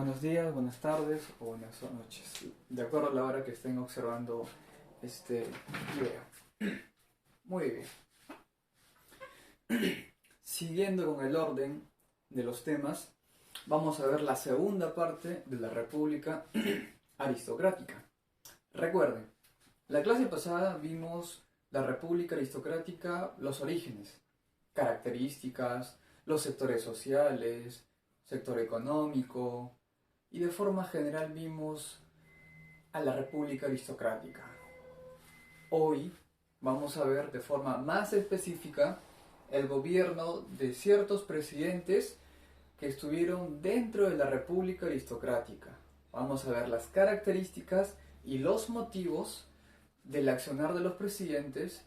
Buenos días, buenas tardes o buenas noches, de acuerdo a la hora que estén observando este video. Muy bien. Siguiendo con el orden de los temas, vamos a ver la segunda parte de la República Aristocrática. Recuerden, la clase pasada vimos la República Aristocrática, los orígenes, características, los sectores sociales, sector económico, y de forma general vimos a la República Aristocrática. Hoy vamos a ver de forma más específica el gobierno de ciertos presidentes que estuvieron dentro de la República Aristocrática. Vamos a ver las características y los motivos del accionar de los presidentes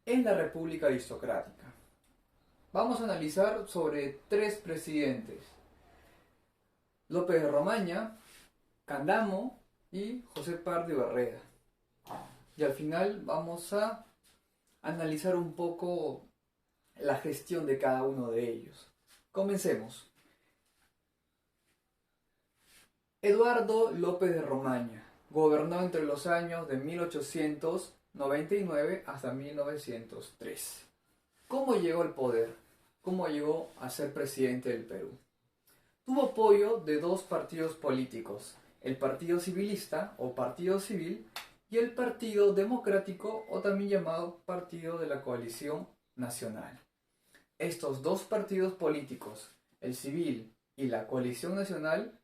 en la República Aristocrática. Vamos a analizar sobre 3 presidentes: López de Romaña, Candamo y José Pardo Barreda. Y al final vamos a analizar un poco la gestión de cada uno de ellos. Comencemos. Eduardo López de Romaña gobernó entre los años de 1899 hasta 1903. ¿Cómo llegó al poder? ¿Cómo llegó a ser presidente del Perú? Tuvo apoyo de 2 partidos políticos, el Partido Civilista o Partido Civil y el Partido Democrático o también llamado Partido de la Coalición Nacional. Estos 2 partidos políticos, el Civil y la Coalición Nacional,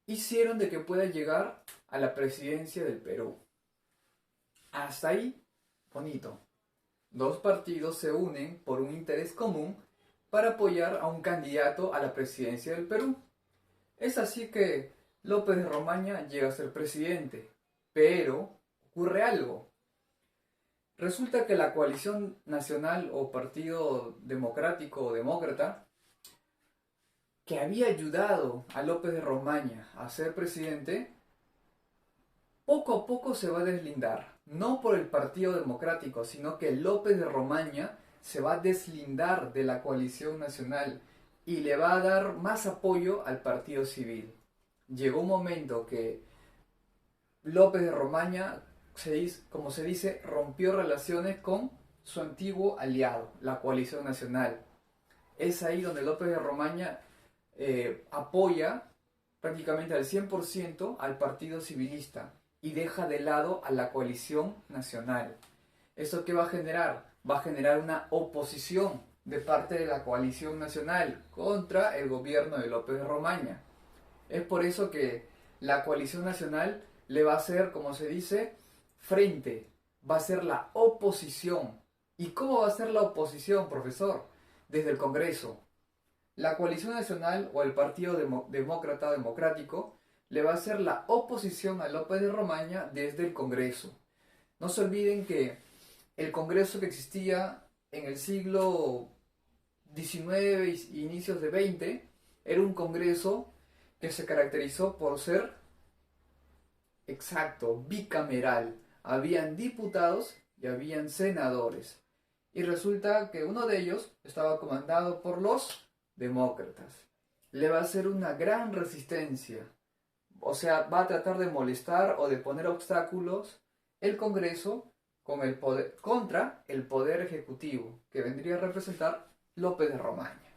hicieron de que pueda llegar a la presidencia del Perú. Hasta ahí, bonito. 2 partidos se unen por un interés común para apoyar a un candidato a la presidencia del Perú. Es así que López de Romaña llega a ser presidente, pero ocurre algo. Resulta que la coalición nacional o partido democrático o demócrata, que había ayudado a López de Romaña a ser presidente, poco a poco se va a deslindar. No por el Partido Democrático, sino que López de Romaña se va a deslindar de la coalición nacional y le va a dar más apoyo al Partido Civil. Llegó un momento que López de Romaña, como se dice, rompió relaciones con su antiguo aliado, la coalición nacional. Es ahí donde López de Romaña apoya prácticamente al 100% al Partido Civilista y deja de lado a la coalición nacional. ¿Esto qué va a generar? Va a generar una oposición de parte de la coalición nacional contra el gobierno de López de Romaña. Es por eso que la coalición nacional le va a hacer, como se dice, frente, va a ser la oposición. ¿Y cómo va a ser la oposición, profesor? Desde el Congreso. La coalición nacional o el Partido Demócrata Democrático le va a hacer la oposición a López de Romaña desde el Congreso. No se olviden que el Congreso que existía en el siglo XIX e inicios de XX era un Congreso que se caracterizó por ser, exacto, bicameral. Habían diputados y habían senadores. Y resulta que uno de ellos estaba comandado por los demócratas. Le va a hacer una gran resistencia. O sea, va a tratar de molestar o de poner obstáculos el Congreso con el poder, contra el poder ejecutivo, que vendría a representar López de Romaña.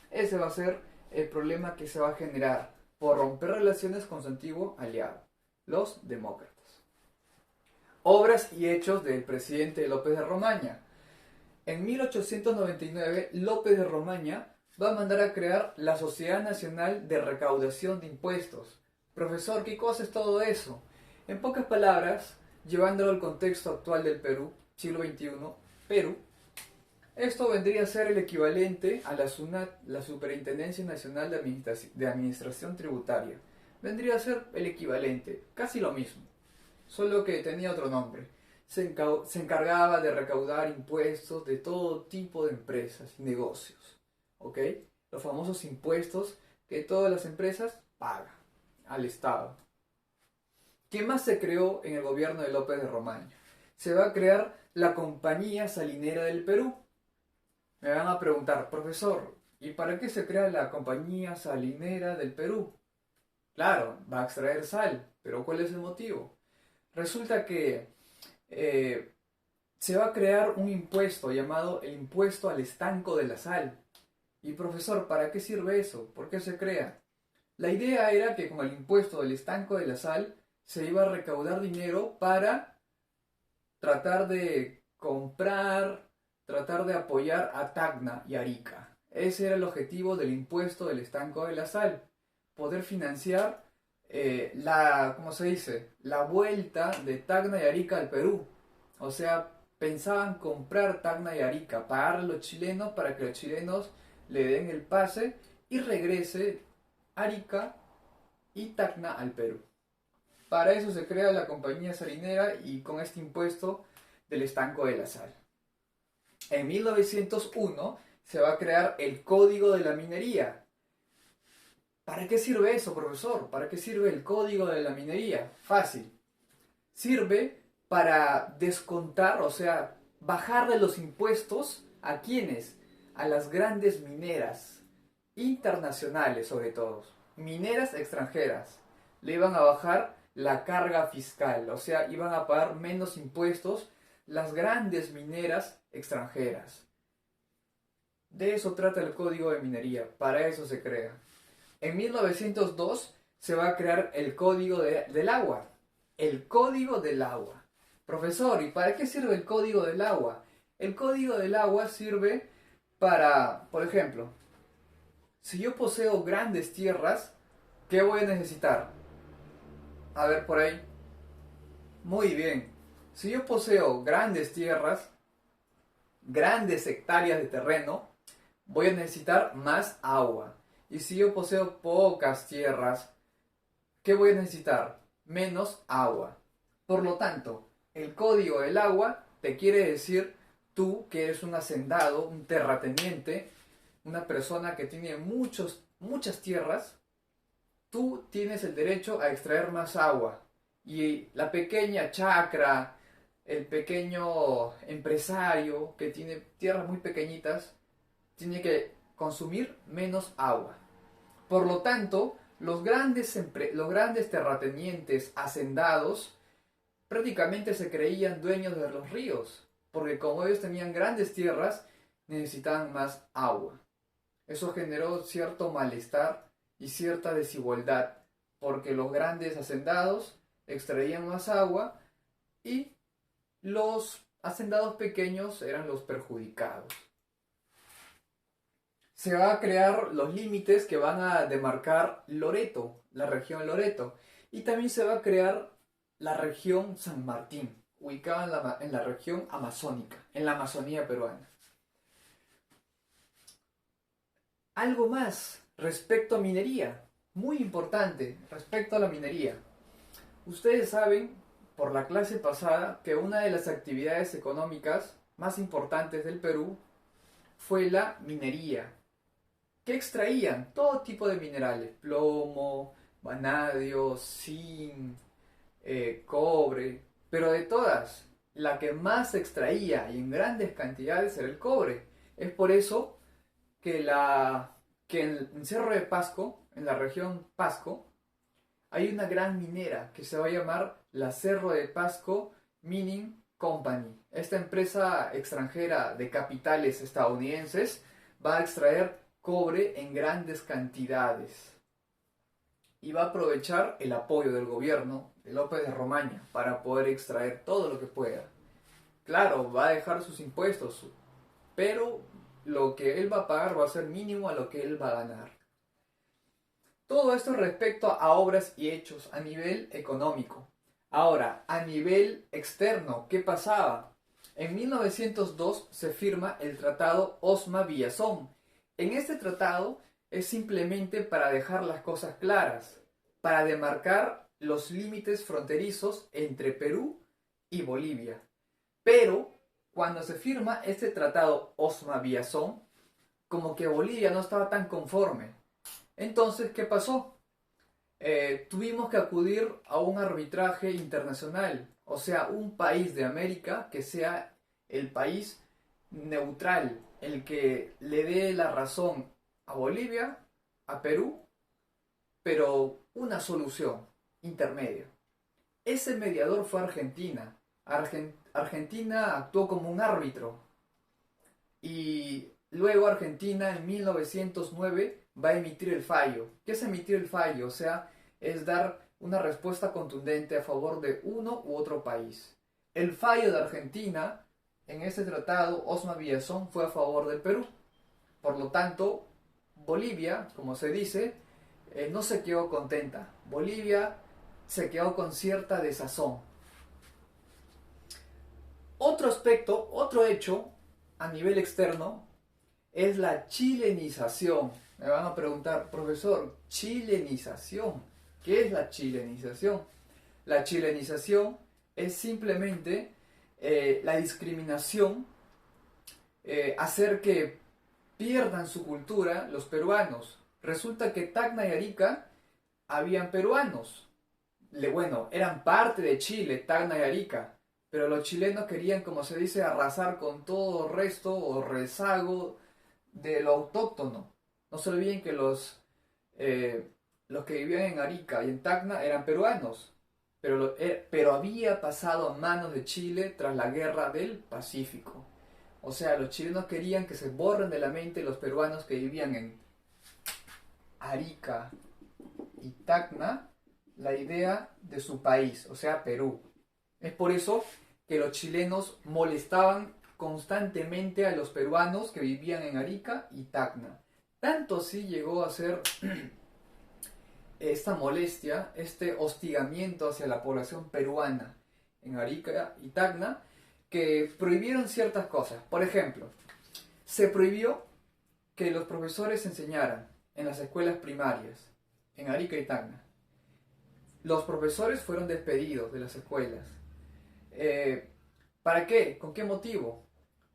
Ese va a ser el problema que se va a generar por romper relaciones con su antiguo aliado, los demócratas. Obras y hechos del presidente López de Romaña. En 1899, López de Romaña va a mandar a crear la Sociedad Nacional de Recaudación de Impuestos. Profesor, ¿qué cosa es todo eso? En pocas palabras, llevándolo al contexto actual del Perú, siglo XXI, Perú, esto vendría a ser el equivalente a la SUNAT, la Superintendencia Nacional de Administración Tributaria. Vendría a ser el equivalente, casi lo mismo, solo que tenía otro nombre. Se encargaba de recaudar impuestos de todo tipo de empresas y negocios, ¿ok? Los famosos impuestos que todas las empresas pagan al Estado. ¿Qué más se creó en el gobierno de López de Romaña? Se va a crear la Compañía Salinera del Perú. Me van a preguntar, profesor, ¿Y para qué se crea la Compañía Salinera del Perú? Claro, va a extraer sal, pero ¿cuál es el motivo? Resulta que eh, se va a crear un impuesto llamado el impuesto al estanco de la sal. Y profesor, ¿para qué sirve eso? ¿Por qué se crea? La idea era que con el impuesto del estanco de la sal se iba a recaudar dinero para tratar de comprar, tratar de apoyar a Tacna y Arica. Ese era el objetivo del impuesto del estanco de la sal, poder financiar ¿cómo se dice? La vuelta de Tacna y Arica al Perú. O sea, pensaban comprar Tacna y Arica, pagar a los chilenos para que los chilenos le den el pase y regrese Arica y Tacna al Perú. Para eso se crea la compañía salinera y con este impuesto del estanco de la sal. En 1901 se va a crear el Código de la Minería. ¿Para qué sirve eso, profesor? ¿Para qué sirve el Código de la Minería? Fácil. Sirve para descontar, o sea, bajarle los impuestos a quienes, a las grandes mineras internacionales sobre todo, mineras extranjeras, le iban a bajar la carga fiscal, o sea, iban a pagar menos impuestos las grandes mineras extranjeras. De eso trata el Código de Minería, para eso se crea. En 1902 se va a crear el Código del Agua. El Código del Agua. Profesor, ¿y para qué sirve el Código del Agua? El Código del Agua sirve para, por ejemplo, si yo poseo grandes tierras, ¿qué voy a necesitar? A ver por ahí. Muy bien. Si yo poseo grandes tierras, grandes hectáreas de terreno, voy a necesitar más agua. Y si yo poseo pocas tierras, ¿qué voy a necesitar? Menos agua. Por lo tanto, el código del agua te quiere decir tú que eres un hacendado, un terrateniente, una persona que tiene muchas tierras, tú tienes el derecho a extraer más agua. Y la pequeña chacra, el pequeño empresario que tiene tierras muy pequeñitas, tiene que consumir menos agua. Por lo tanto, los grandes terratenientes hacendados prácticamente se creían dueños de los ríos, porque como ellos tenían grandes tierras, necesitaban más agua. Eso generó cierto malestar y cierta desigualdad, porque los grandes hacendados extraían más agua y los hacendados pequeños eran los perjudicados. Se va a crear los límites que van a demarcar Loreto, la región Loreto, y también se va a crear la región San Martín, ubicada en la región amazónica, en la Amazonía peruana. Algo más respecto a minería, muy importante respecto a la minería. Ustedes saben, por la clase pasada, que una de las actividades económicas más importantes del Perú fue la minería. ¿Qué extraían? Todo tipo de minerales, plomo, vanadio, zinc, cobre, pero de todas, la que más se extraía y en grandes cantidades era el cobre. Es por eso que en Cerro de Pasco, en la región Pasco, hay una gran minera que se va a llamar la Cerro de Pasco Mining Company. Esta empresa extranjera de capitales estadounidenses va a extraer cobre en grandes cantidades y va a aprovechar el apoyo del gobierno de López de Romaña para poder extraer todo lo que pueda. Claro, va a dejar sus impuestos, pero lo que él va a pagar va a ser mínimo a lo que él va a ganar. Todo esto respecto a obras y hechos a nivel económico. Ahora, a nivel externo, ¿qué pasaba? En 1902 se firma el Tratado Osma-Villazón. En este tratado es simplemente para dejar las cosas claras, para demarcar los límites fronterizos entre Perú y Bolivia. Pero cuando se firma este tratado Osma-Villazón, como que Bolivia no estaba tan conforme. Entonces, ¿qué pasó? Tuvimos que acudir a un arbitraje internacional, o sea, un país de América que sea el país neutral, el que le dé la razón a Bolivia, a Perú, pero una solución intermedia. Ese mediador fue Argentina. Argentina actuó como un árbitro y luego Argentina en 1909 va a emitir el fallo. ¿Qué es emitir el fallo? O sea, es dar una respuesta contundente a favor de uno u otro país. El fallo de Argentina en ese tratado, Osma Villazón, fue a favor del Perú. Por lo tanto, Bolivia, como se dice, no se quedó contenta. Bolivia se quedó con cierta desazón. Otro aspecto, otro hecho a nivel externo es la chilenización. Me van a preguntar, profesor, chilenización. ¿Qué es la chilenización? La chilenización es simplemente la discriminación, hacer que pierdan su cultura los peruanos. Resulta que Tacna y Arica habían peruanos. Bueno, eran parte de Chile, Tacna y Arica, pero los chilenos querían, como se dice, arrasar con todo resto o rezago de lo autóctono. No se olviden que los que vivían en Arica y en Tacna eran peruanos, pero había pasado a manos de Chile tras la guerra del Pacífico. O sea, los chilenos querían que se borren de la mente los peruanos que vivían en Arica y Tacna la idea de su país, o sea, Perú. Es por eso que los chilenos molestaban constantemente a los peruanos que vivían en Arica y Tacna. Tanto así llegó a ser esta molestia, este hostigamiento hacia la población peruana en Arica y Tacna, que prohibieron ciertas cosas. Por ejemplo, se prohibió que los profesores enseñaran en las escuelas primarias en Arica y Tacna. Los profesores fueron despedidos de las escuelas. ¿Para qué? ¿Con qué motivo?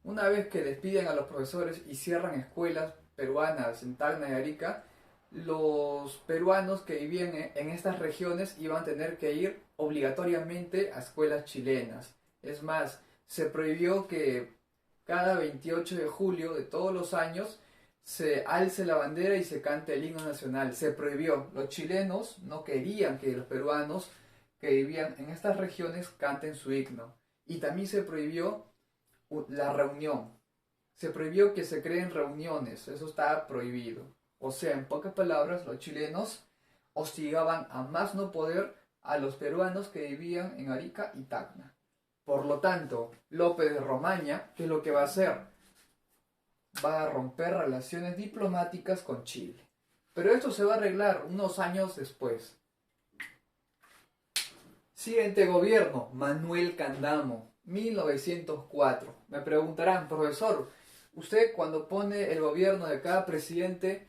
Una vez que despiden a los profesores y cierran escuelas peruanas en Tacna y Arica, los peruanos que vivían en estas regiones iban a tener que ir obligatoriamente a escuelas chilenas. Es más, se prohibió que cada 28 de julio de todos los años se alce la bandera y se cante el himno nacional. Se prohibió. Los chilenos no querían que los peruanos que vivían en estas regiones canten su himno. Y también se prohibió la reunión. Se prohibió que se creen reuniones. Eso estaba prohibido. O sea, en pocas palabras, los chilenos hostigaban a más no poder a los peruanos que vivían en Arica y Tacna. Por lo tanto, López de Romaña, ¿qué es lo que va a hacer? Va a romper relaciones diplomáticas con Chile. Pero esto se va a arreglar unos años después. Siguiente gobierno, Manuel Candamo, 1904. Me preguntarán, profesor, usted cuando pone el gobierno de cada presidente,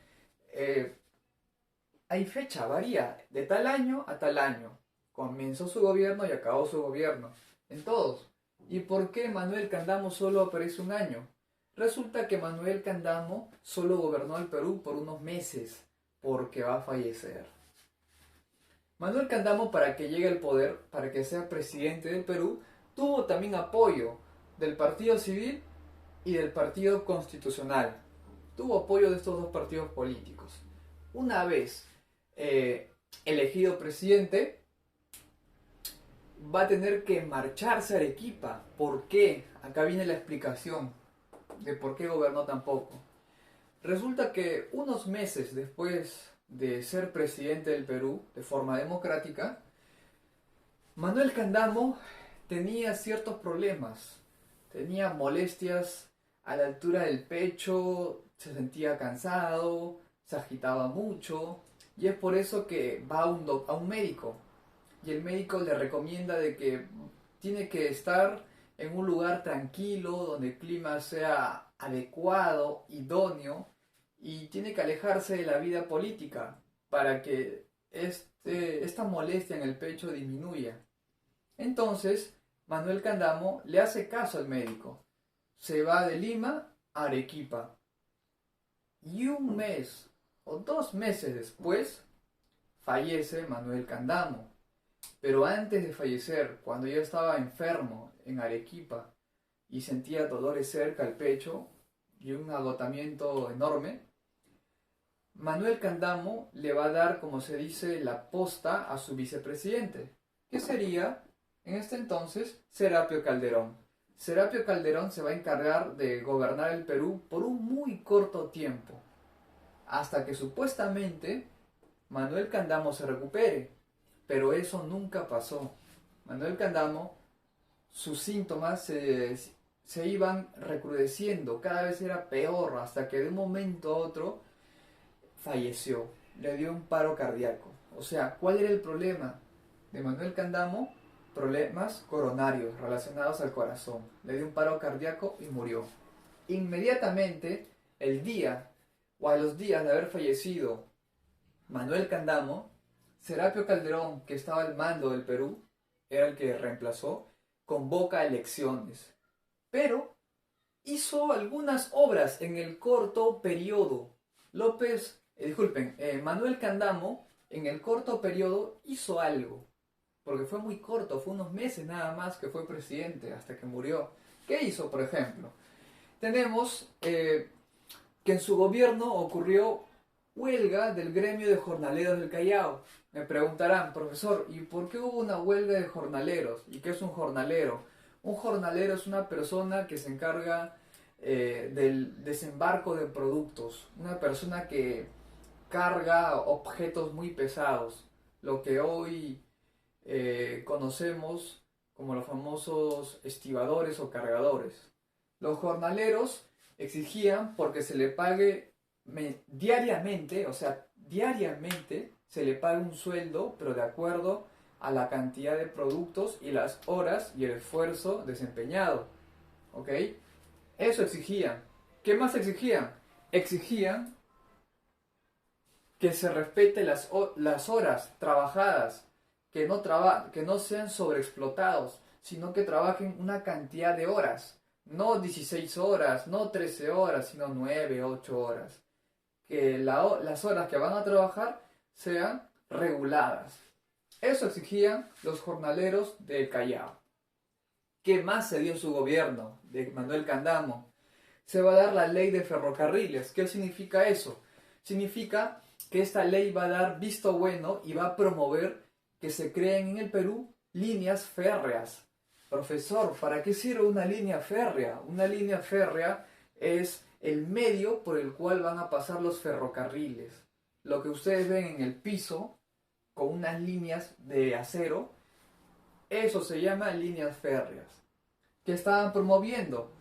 hay fecha, varía, de tal año a tal año. Comenzó su gobierno y acabó su gobierno. En todos. ¿Y por qué Manuel Candamo solo aparece un año? Resulta que Manuel Candamo solo gobernó el Perú por unos meses, porque va a fallecer. Manuel Candamo, para que llegue al poder, para que sea presidente del Perú, tuvo también apoyo del Partido Civil y del Partido Constitucional. Tuvo apoyo de estos dos partidos políticos. Una vez elegido presidente, va a tener que marcharse a Arequipa. ¿Por qué? Acá viene la explicación de por qué gobernó tan poco. Resulta que unos meses después de ser presidente del Perú de forma democrática, Manuel Candamo tenía ciertos problemas. Tenía molestias a la altura del pecho, se sentía cansado, se agitaba mucho, y es por eso que va a un médico. Y el médico le recomienda de que tiene que estar en un lugar tranquilo, donde el clima sea adecuado, idóneo, y tiene que alejarse de la vida política para que esta molestia en el pecho disminuya. Entonces, Manuel Candamo le hace caso al médico. Se va de Lima a Arequipa. Y un mes o 2 meses después, fallece Manuel Candamo. Pero antes de fallecer, cuando ya estaba enfermo en Arequipa y sentía dolores cerca al pecho y un agotamiento enorme, Manuel Candamo le va a dar, como se dice, la posta a su vicepresidente, que sería, en este entonces, Serapio Calderón. Serapio Calderón se va a encargar de gobernar el Perú por un muy corto tiempo, hasta que supuestamente Manuel Candamo se recupere, pero eso nunca pasó. Manuel Candamo, sus síntomas se iban recrudeciendo, cada vez era peor, hasta que de un momento a otro falleció, le dio un paro cardíaco. O sea, ¿cuál era el problema de Manuel Candamo? Problemas coronarios relacionados al corazón. Le dio un paro cardíaco y murió. Inmediatamente, el día o a los días de haber fallecido Manuel Candamo, Serapio Calderón, que estaba al mando del Perú, era el que reemplazó, convoca elecciones. Pero hizo algunas obras en el corto periodo. Manuel Candamo en el corto periodo hizo algo, porque fue muy corto, fue unos meses nada más que fue presidente hasta que murió. ¿Qué hizo, por ejemplo? Tenemos que en su gobierno ocurrió huelga del gremio de jornaleros del Callao. Me preguntarán, profesor, ¿y por qué hubo una huelga de jornaleros? ¿Y qué es un jornalero? Un jornalero es una persona que se encarga del desembarco de productos, una persona que carga objetos muy pesados, lo que hoy conocemos como los famosos estibadores o cargadores. Los jornaleros exigían porque se le pague diariamente, o sea, diariamente se le pague un sueldo, pero de acuerdo a la cantidad de productos y las horas y el esfuerzo desempeñado. ¿Ok? Eso exigían. ¿Qué más exigían? Exigían que se respete las horas trabajadas, que no sean sobreexplotados, sino que trabajen una cantidad de horas. No 16 horas, no 13 horas, sino 9, 8 horas. Que las horas que van a trabajar sean reguladas. Eso exigían los jornaleros del Callao. ¿Qué más se dio en su gobierno de Manuel Candamo? Se va a dar la ley de ferrocarriles. ¿Qué significa eso? Significa que esta ley va a dar visto bueno y va a promover que se creen en el Perú líneas férreas. Profesor, ¿para qué sirve una línea férrea? Una línea férrea es el medio por el cual van a pasar los ferrocarriles. Lo que ustedes ven en el piso, con unas líneas de acero, eso se llama líneas férreas. ¿Qué estaban promoviendo?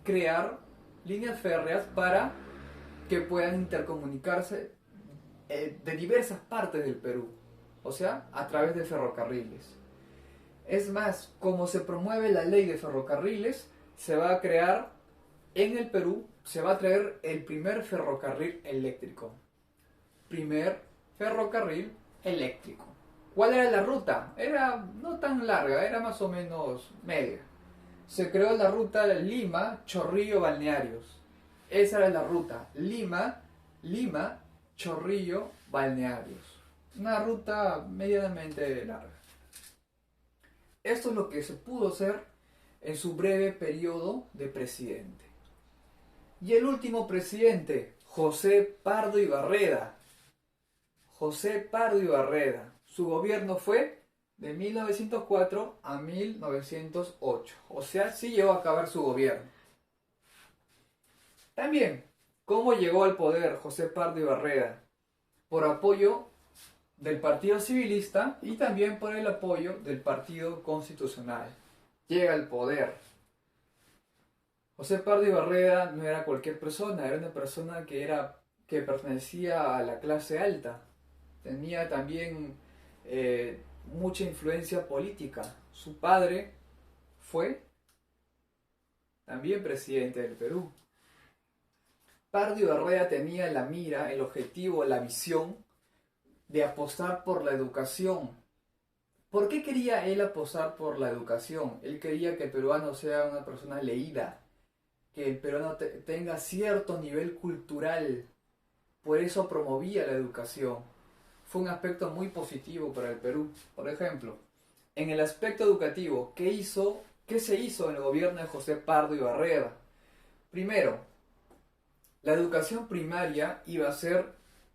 Crear líneas férreas para que puedan intercomunicarse de diversas partes del Perú, o sea, a través de ferrocarriles. Es más, como se promueve la ley de ferrocarriles, se va a crear en el Perú, se va a traer el primer ferrocarril eléctrico. Primer ferrocarril eléctrico. ¿Cuál era la ruta? Era no tan larga, era más o menos media. Se creó la ruta de Lima, Chorrillo, Balnearios. Esa era la ruta. Lima, Chorrillo, Balnearios. Una ruta medianamente larga. Esto es lo que se pudo hacer en su breve periodo de presidente. Y el último presidente, José Pardo Ibarreda. José Pardo Ibarreda. Su gobierno fue de 1904 a 1908. O sea, sí llegó a acabar su gobierno. También, ¿cómo llegó al poder José Pardo Ibarreda? Por apoyo del Partido Civilista y también por el apoyo del Partido Constitucional. Llega al poder. José Pardo Ibarreda no era cualquier persona, era una persona que pertenecía a la clase alta. Tenía también mucha influencia política. Su padre fue también presidente del Perú. Pardo Ibarreda tenía la mira, el objetivo, la visión de apostar por la educación. ¿Por qué quería él apostar por la educación? Él quería que el peruano sea una persona leída, que el peruano tenga cierto nivel cultural. Por eso promovía la educación. Fue un aspecto muy positivo para el Perú. Por ejemplo, en el aspecto educativo, ¿qué se hizo en el gobierno de José Pardo Ibarreda? Primero, la educación primaria iba a ser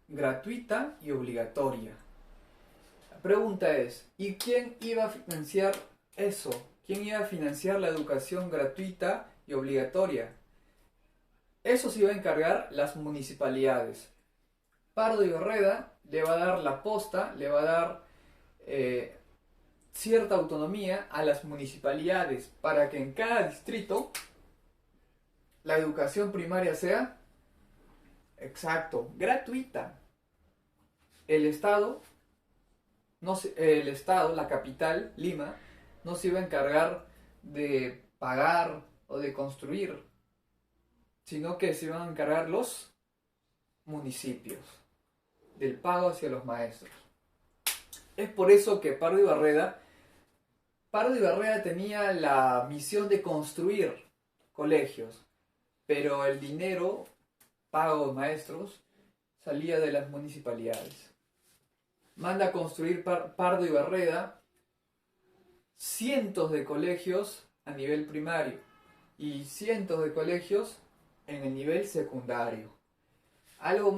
gratuita y obligatoria. La pregunta es, ¿y quién iba a financiar eso? ¿Quién iba a financiar la educación gratuita y obligatoria? Eso se iba a encargar las municipalidades. Pardo y Barreda le va a dar la posta, le va a dar cierta autonomía a las municipalidades para que en cada distrito la educación primaria sea, exacto, gratuita. El Estado, no se- el Estado, la capital, Lima, no se iba a encargar de pagar o de construir, sino que se iban a encargar los municipios del pago hacia los maestros. Es por eso que Pardo y Barreda tenía la misión de construir colegios, pero el dinero pago de maestros salía de las municipalidades. Manda a construir Pardo y Barreda cientos de colegios a nivel primario y cientos de colegios en el nivel secundario. Algo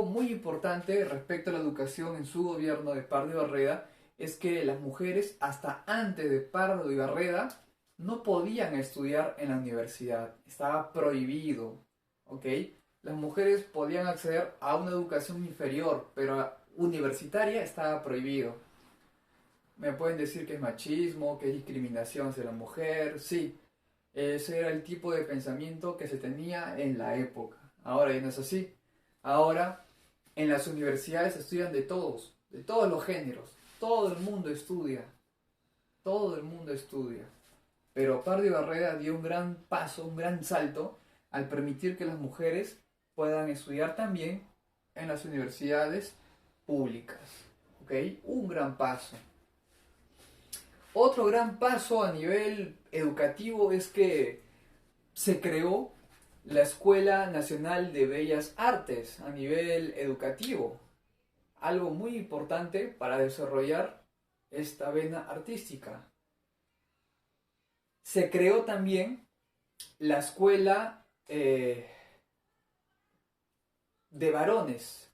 muy importante respecto a la educación en su gobierno de Pardo y Barreda es que las mujeres hasta antes de Pardo y Barreda no podían estudiar en la universidad. Estaba prohibido, ¿ok? Las mujeres podían acceder a una educación inferior, pero universitaria estaba prohibido. Me pueden decir que es machismo, que es discriminación hacia la mujer, sí. Ese era el tipo de pensamiento que se tenía en la época. Ahora ya no es así. Ahora en las universidades estudian de todos los géneros. Todo el mundo estudia. Todo el mundo estudia. Pero Pardo y Barreda dio un gran paso, un gran salto al permitir que las mujeres puedan estudiar también en las universidades públicas. ¿Ok? Un gran paso. Otro gran paso a nivel educativo es que se creó la Escuela Nacional de Bellas Artes a nivel educativo. Algo muy importante para desarrollar esta vena artística. Se creó también la Escuela de Varones.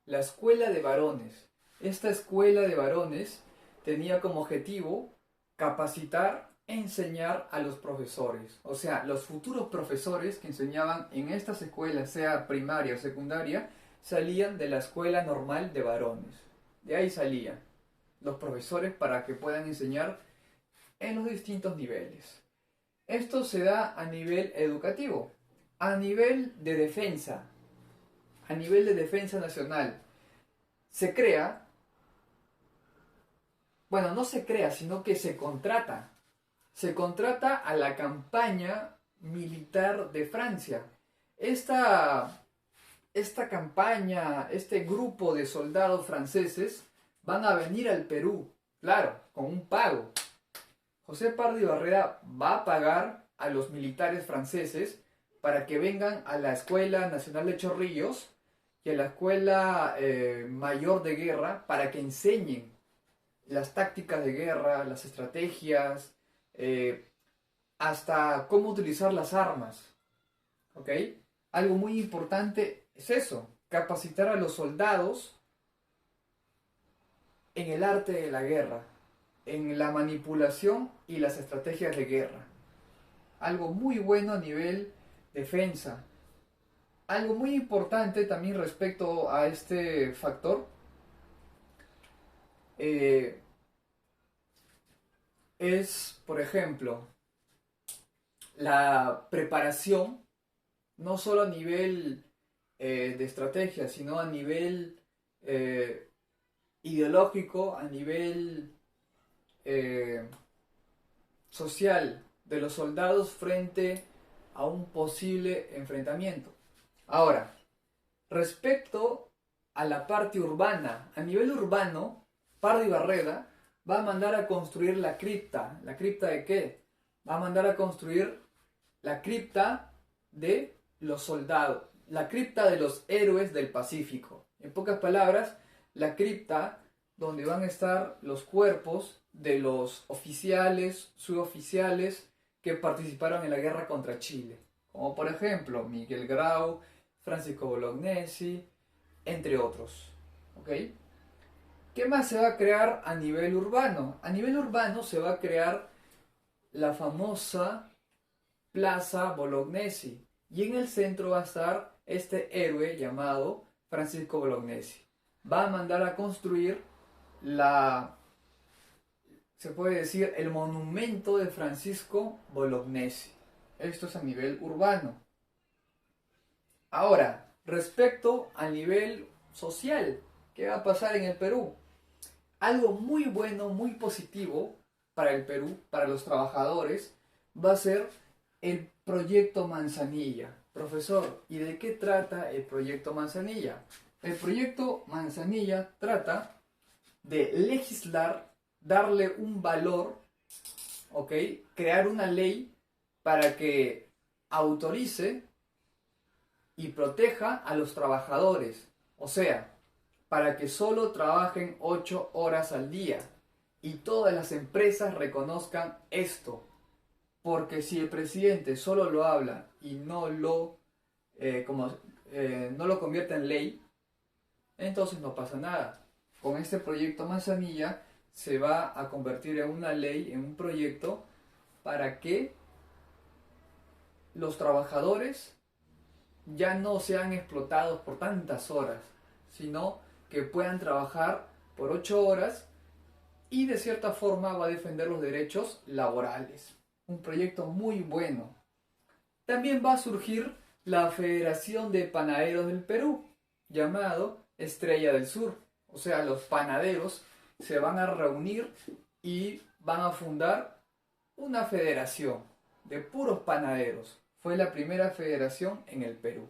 La Escuela de Varones. Esta Escuela de Varones tenía como objetivo capacitar e enseñar a los profesores. O sea, los futuros profesores que enseñaban en estas escuelas, sea primaria o secundaria, salían de la escuela normal de varones. De ahí salían los profesores para que puedan enseñar en los distintos niveles. Esto se da a nivel educativo, a nivel de defensa nacional. Se crea, bueno, no se crea, sino que se contrata a la campaña militar de Francia. Esta campaña, este grupo de soldados franceses van a venir al Perú, claro, con un pago. José Pardo y Barreda va a pagar a los militares franceses para que vengan a la Escuela Nacional de Chorrillos y a la Escuela Mayor de Guerra para que enseñen las tácticas de guerra, las estrategias, hasta cómo utilizar las armas. ¿Ok? Algo muy importante es eso, capacitar a los soldados en el arte de la guerra, en la manipulación y las estrategias de guerra. Algo muy bueno a nivel defensa. Algo muy importante también respecto a este factor es, por ejemplo, la preparación, no solo a nivel de estrategia, sino a nivel ideológico, a nivel social de los soldados frente a un posible enfrentamiento. Ahora, respecto a la parte urbana, a nivel urbano, Pardo y Barreda va a mandar a construir la cripta. ¿La cripta de qué? Va a mandar a construir la cripta de los soldados, la cripta de los héroes del Pacífico. En pocas palabras, la cripta donde van a estar los cuerpos de los oficiales, suboficiales que participaron en la guerra contra Chile. como por ejemplo Miguel Grau, Francisco Bolognesi, entre otros. ¿Ok? ¿Qué más se va a crear a nivel urbano? A nivel urbano se va a crear la famosa Plaza Bolognesi. Y en el centro va a estar este héroe llamado Francisco Bolognesi. Va a mandar a construir se puede decir, el monumento de Francisco Bolognesi. Esto es a nivel urbano. Ahora, respecto al nivel social, ¿qué va a pasar en el Perú? Algo muy bueno, muy positivo para el Perú, para los trabajadores, va a ser el proyecto Manzanilla. Profesor, ¿y de qué trata el proyecto Manzanilla? El proyecto Manzanilla trata de legislar, darle un valor, ¿ok? Crear una ley para que autorice y proteja a los trabajadores. O sea, para que solo trabajen 8 horas al día y todas las empresas reconozcan esto. Porque si el presidente solo lo habla y no lo convierte en ley, entonces no pasa nada. Con este proyecto Manzanilla se va a convertir en una ley, en un proyecto para que los trabajadores ya no sean explotados por tantas horas, sino que puedan trabajar por 8 horas y de cierta forma va a defender los derechos laborales. Un proyecto muy bueno. También va a surgir la Federación de Panaderos del Perú, llamado Estrella del Sur. O sea, los panaderos se van a reunir y van a fundar una federación de puros panaderos. Fue la primera federación en el Perú.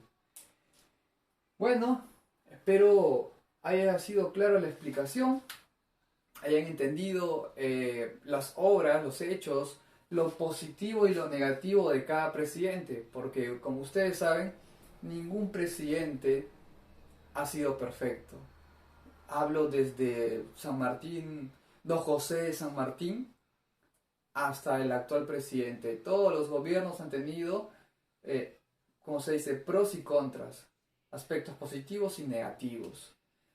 Bueno, espero haya sido clara la explicación, hayan entendido las obras, los hechos, lo positivo y lo negativo de cada presidente, porque como ustedes saben, ningún presidente ha sido perfecto. Hablo desde San Martín, Don José de San Martín, hasta el actual presidente. Todos los gobiernos han tenido, como se dice, pros y contras, aspectos positivos y negativos.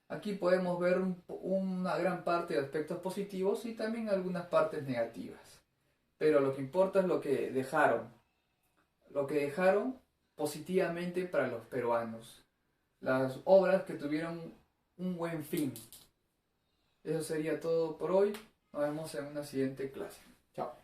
Aquí podemos ver una gran parte de aspectos positivos y también algunas partes negativas. Pero lo que importa es lo que dejaron positivamente para los peruanos. Las obras que tuvieron un buen fin. Eso sería todo por hoy. Nos vemos en una siguiente clase. Chao.